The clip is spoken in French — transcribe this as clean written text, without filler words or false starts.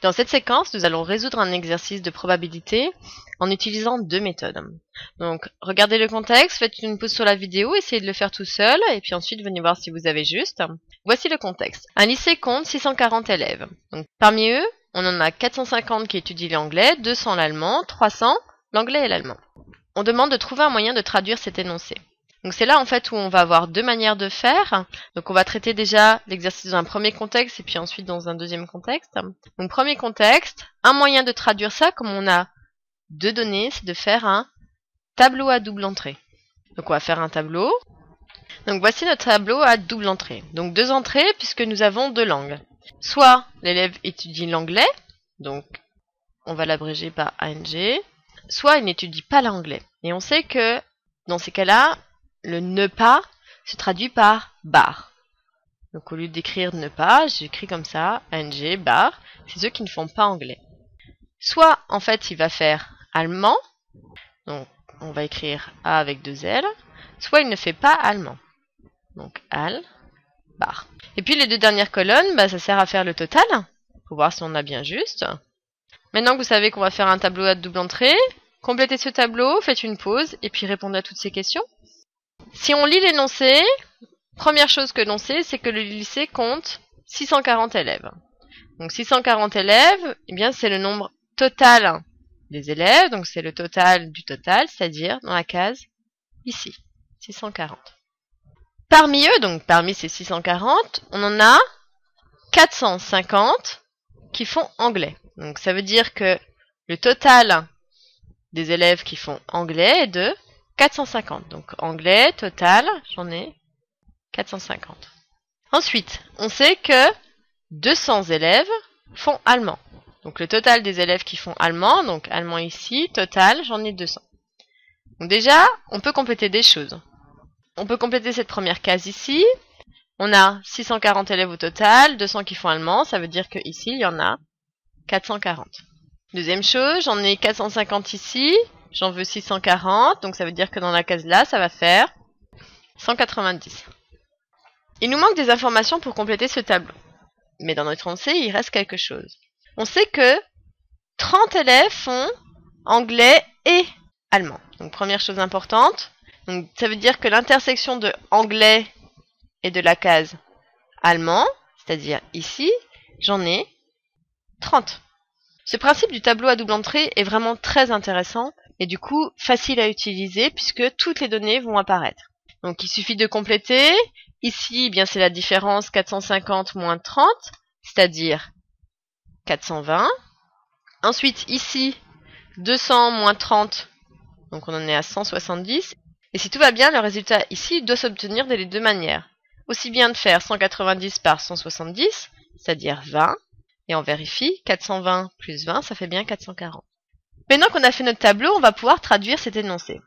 Dans cette séquence, nous allons résoudre un exercice de probabilité en utilisant deux méthodes. Donc, regardez le contexte, faites une pause sur la vidéo, essayez de le faire tout seul, et puis ensuite venez voir si vous avez juste. Voici le contexte. Un lycée compte 640 élèves. Donc, parmi eux, on en a 450 qui étudient l'anglais, 200 l'allemand, 300 l'anglais et l'allemand. On demande de trouver un moyen de traduire cet énoncé. Donc c'est là en fait où on va avoir deux manières de faire. Donc on va traiter déjà l'exercice dans un premier contexte et puis ensuite dans un deuxième contexte. Donc premier contexte, un moyen de traduire ça comme on a deux données, c'est de faire un tableau à double entrée. Donc on va faire un tableau. Donc voici notre tableau à double entrée. Donc deux entrées puisque nous avons deux langues. Soit l'élève étudie l'anglais, donc on va l'abréger par ANG, soit il n'étudie pas l'anglais. Et on sait que dans ces cas-là, le ne pas se traduit par bar. Donc au lieu d'écrire ne pas, j'écris comme ça, ANG, bar, c'est ceux qui ne font pas anglais. Soit en fait il va faire allemand, donc on va écrire A avec deux L, soit il ne fait pas allemand. Donc al, bar. Et puis les deux dernières colonnes, ça sert à faire le total, pour voir si on a bien juste. Maintenant que vous savez qu'on va faire un tableau à double entrée, complétez ce tableau, faites une pause et puis répondez à toutes ces questions. Si on lit l'énoncé, première chose que l'on sait, c'est que le lycée compte 640 élèves. Donc 640 élèves, eh bien c'est le nombre total des élèves, donc c'est le total du total, c'est-à-dire dans la case ici, 640. Parmi eux, donc parmi ces 640, on en a 450 qui font anglais. Donc ça veut dire que le total des élèves qui font anglais est de 450. Donc anglais, total, j'en ai 450. Ensuite, on sait que 200 élèves font allemand. Donc le total des élèves qui font allemand, donc allemand ici, total, j'en ai 200. Donc déjà, on peut compléter des choses. On peut compléter cette première case ici. On a 640 élèves au total, 200 qui font allemand, ça veut dire qu'ici, il y en a 440. Deuxième chose, j'en ai 450 ici. J'en veux 640, donc ça veut dire que dans la case là, ça va faire 190. Il nous manque des informations pour compléter ce tableau. Mais dans notre énoncé, il reste quelque chose. On sait que 30 élèves font anglais et allemand. Donc première chose importante, donc, ça veut dire que l'intersection de anglais et de la case allemand, c'est-à-dire ici, j'en ai 30. Ce principe du tableau à double entrée est vraiment très intéressant et du coup facile à utiliser puisque toutes les données vont apparaître. Donc il suffit de compléter. Ici, c'est la différence 450 moins 30, c'est-à-dire 420. Ensuite ici, 200 moins 30, donc on en est à 170. Et si tout va bien, le résultat ici doit s'obtenir de les deux manières. Aussi bien de faire 190 par 170, c'est-à-dire 20, et on vérifie, 420 plus 20, ça fait bien 440. Maintenant qu'on a fait notre tableau, on va pouvoir traduire cet énoncé.